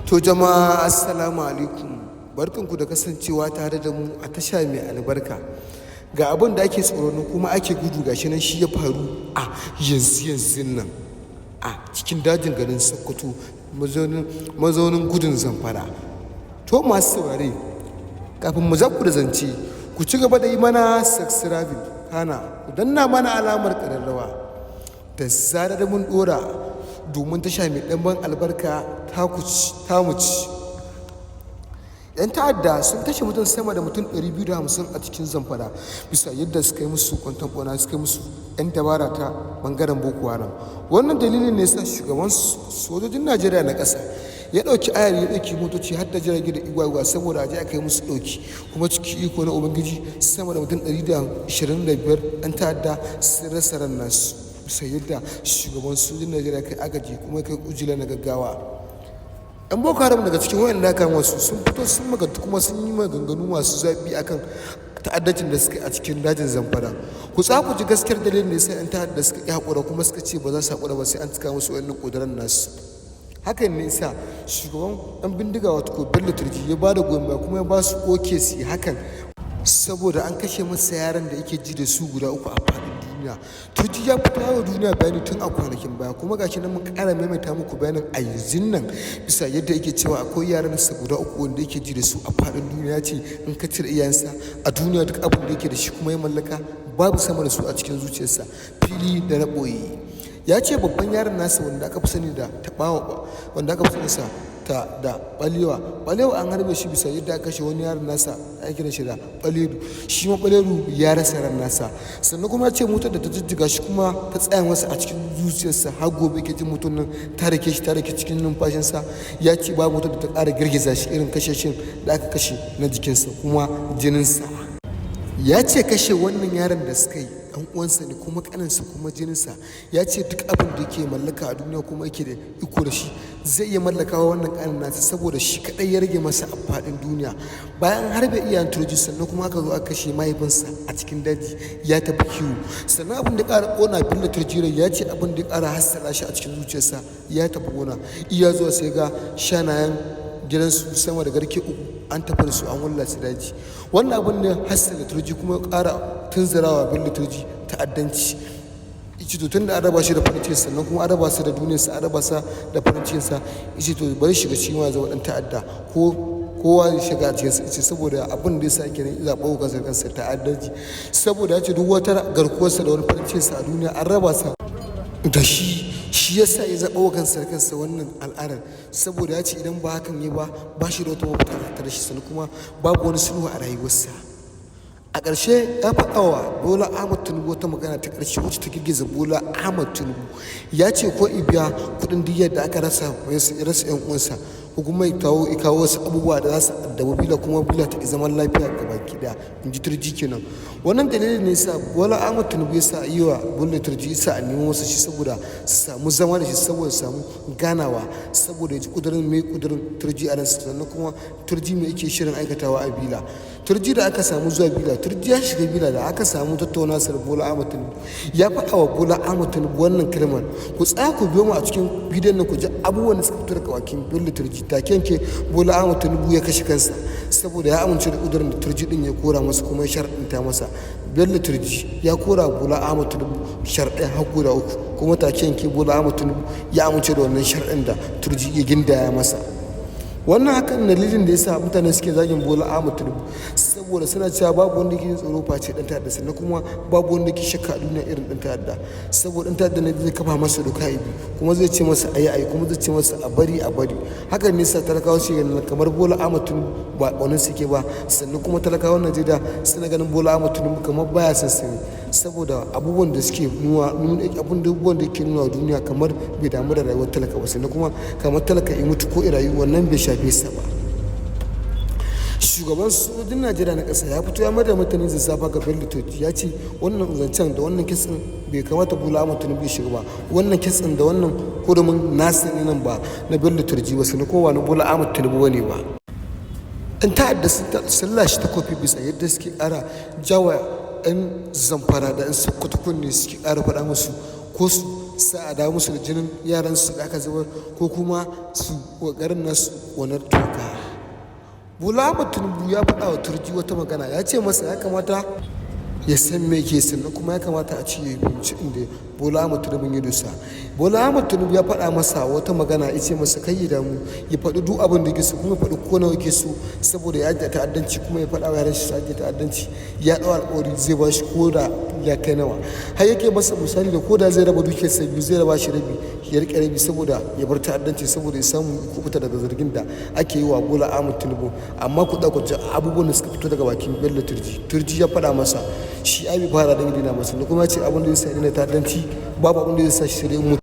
To jama'a assalamu alaikum, barkanku da kasancewa tare da mu a tasha mai albarka. Ga abin da ake tsoro kuma ake gudu gashi nan shi ya faru a yanzu nan a cikin dajin garin Sokoto mazaunin gudun Zamfara. To masu saurare, kafin mu zaku da zance, ku ci gaba da yi mana subscribing kana ku danna mana alamar ƙararrawa da zarar mun dora domin tasha mai ɗanban albarka ta mu ci. 'Yan ta'adda sun kashe mutum sama da mutum 250 a cikin Zamfara bisa yadda suka yi musu kwanton ɓauna, suka yi musu 'yan dabara ta bangaren Boko Haram. Wannan dalilin ne sa shugaban sojojin Najeriya na ƙasa ya ɗauki ayar ya ɗauki motoci har da jirage da igwagwa saboda a je aka yi musu ɗauki, kuma ciki iko na ubangiji sama da mutum 125 'yan ta'adda sun rasa ran nasu bisa yadda shugaban sojojin Najeriya kai agaji kuma kai ujila na gaggawa. 'Yan Boko Haram daga cikin wayan kan wasu sun fito sun maganta kuma sun yi maganganu masu zafi akan ta'addacin da suka a cikin dajin Zamfara. Ku ku ji gaskiyar dalilin da yasa 'yan ta'adda suka ƙi haƙura kuma suka ce ba za su haƙura ba sai an cika musu wannan ƙuduran nasu. Hakan ne sa shugaban ɗan bindiga wato Bello Turji ya ba da goyon baya kuma ya ba su oke su yi hakan saboda an kashe masa yaran da yake ji da su guda uku a faɗin duniya. Turji ya fito wa duniya bayani tun a kwanakin baya kuma gashi nan mun ƙara maimaita muku bayanin a yanzu nan bisa yadda yake cewa akwai yaran sa guda uku wanda yake ji da su a faɗin duniya. Ya ce in ka cire iyayensa a duniya duk abin da yake da shi kuma ya mallaka babu sama da su a cikin zuciyarsa fili da na ɓoye. Ya ce babban yaron nasa wanda aka fi sani da taɓawa wanda aka fi sani sa da balewa an harbe shi bisa yadda aka kashe wani yaron nasa ya kira shi da baleru, shi ma baleru ya rasa ran nasa. Sannan kuma ya ce motar da ta jijjiga shi kuma ta tsaya masa a cikin zuciyarsa har gobe ke jin mutum nan ta rike cikin numfashinsa. Ya ce ba motar da ta ƙara girgiza shi irin kashe da aka kashe na jikinsa kuma jininsa. Ya ce kashe wannan yaron da suka yi ɗan uwansa ne kuma ƙaninsa kuma jininsa. Ya ce duk abin da yake mallaka a duniya kuma yake da iko da shi zai iya mallakawa wannan ƙanin nasa saboda shi kaɗai ya rage masa a faɗin duniya. Bayan harbe iyayen Turji sannan kuma aka zo aka kashe mahaifinsa a cikin daji ya tafi kiwo. Sannan abin da ƙara ƙona Bello Turji rai, ya ce abin da ya ƙara hassala shi a cikin zuciyarsa ya tafi gona. Iya zuwa sai ga shanayen gidansu sama da garke uku an tafi da su an wallace daji. Wannan abin ne hassala Turji kuma ya ƙara tunzurawa Bello Turji ta'addanci. Ice to tun da an raba shi da farin cikinsa sannan kuma an raba sa da duniyarsa, an raba sa da farin cikinsa, ice to bari shiga cikin wani zama ɗan ta'adda kowa ya shiga cikinsa. Ice saboda abin da ya sa kenan zaɓa wa kansa ta'addanci saboda ya ce duk wata garkuwarsa da wani farin cikinsa a duniya an raba sa da shi yasa ya zaɓa wa kansa wannan al'adar saboda ya ce idan ba hakan ya ba shi da wata mafita da shi sannan kuma babu wani sulhu a rayuwarsa. A ƙarshe ya faɗa wa Bola Ahmed Tinubu wata magana ta ƙarshe wacce ta girgiza Bola Ahmed Tinubu. Ya ce ko biya kuɗin diyyar da aka rasa 'yan uwansa ko kuma ya kawo wasu abubuwa da za su addaba bila kuma bila ta zaman lafiya ga baki da in ji Turji kenan. Wannan dalilin ne sa Bola Ahmed Tinubu ya sa yi wa Bello Turji sa a nemo masa shi saboda su samu zama da shi saboda su samu ganawa saboda ya ji ƙudurin Turji a ransa sannan kuma Turji mai yake shirin aikatawa a bila. Turji da aka samu zuwa bila, Turji ya shiga bila da aka samu tattauna sa da Bola Ahmed Tinubu. Ya faɗa wa Bola Ahmed Tinubu wannan kalmar. Ku tsaya ku biyo mu a cikin bidiyon nan ku ji abubuwan da suka fito daga bakin Bello Turji. Take yanke Bola Ahmed Tinubu ya kashe kansa saboda ya amince da ƙudurin da Turji din ya kora masa kuma ya sharɗinta masa. Bello Turji ya kora Bola Ahmed Tinubu sharɗin har guda uku kuma take yanke Bola Ahmed Tinubu ya amince da wannan sharɗin da Turji ya gindaya masa. Wannan hakan dalilin da yasa mutane suke zagin Bola Ahmed Tinubu saboda suna cewa babu wanda ke tsoro face dan ta'adda sannan kuma babu wanda ke shakka a duniya irin dan ta'adda saboda dan ta'adda ne zai kafa masa doka ibi kuma zai ce masa ayi kuma zai ce masa a bari hakan ne sa talakawa su ganin kamar Bola Ahmed Tinubu ba wannan suke ba sannan kuma talakawan Najeriya suna ganin Bola Ahmed Tinubu kamar baya sassani saboda abubuwan da suke abubuwan da yake nuna duniya kamar bai damu da rayuwar talaka ba sannan kuma kamar talaka ya mutu ko rayu wannan bai shafe sa ba. Shugaban sojojin Najeriya na ƙasa ya fito ya mada martanin zazzafa ga Bello Turji. Ya ce wannan zancen da wannan kitsin bai kamata Bola Ahmed Tinubu ya shiga ba, wannan kitsin da wannan hurumin nasa ne nan ba na Bello Turji ba sannan kuma wani Bola Ahmed Tinubu bane ba. Ɗan ta'adda sun lashe takofi bisa yadda suke ƙara jawa 'yan Zamfara da 'yan Sokoto kunne suke ƙara faɗa musu ko su sa a dawo musu da jinin yaran su da aka zubar ko kuma su garin nasu wannan toka. Bola Ahmed Tinubu ya faɗa wa Turji wata magana, ya ce masa ya kamata ya san me ke sannan kuma ya kamata a ci ya fahimci inda Bola Ahmed Tinubu ya dosa. Bola Ahmed Tinubu ya faɗa masa wata magana, ya ce masa kai ya damu, ya faɗi duk abin da yake so kuma ya faɗi ko nawa yake so saboda ya ajiye ta'addanci, kuma ya faɗa wa yaran shi su ajiye ta'addanci. Ya ɗau alƙawari zai ba shi ko da ya kai nawa, har yake masa misali da ko da zai raba dukiyarsa biyu zai raba shi rabi ya riƙe rabi saboda ya bar ta'addanci, saboda ya samu kubuta daga zargin da ake yi wa Bola Ahmed Tinubu. Amma ku ɗauka abubuwan da suka fito daga bakin Bello Turji ya faɗa masa shi ai bai fara da gidina masa, kuma ya ce abin da zai sa ya daina ta'addanci babu abin da zai sa shi sai dai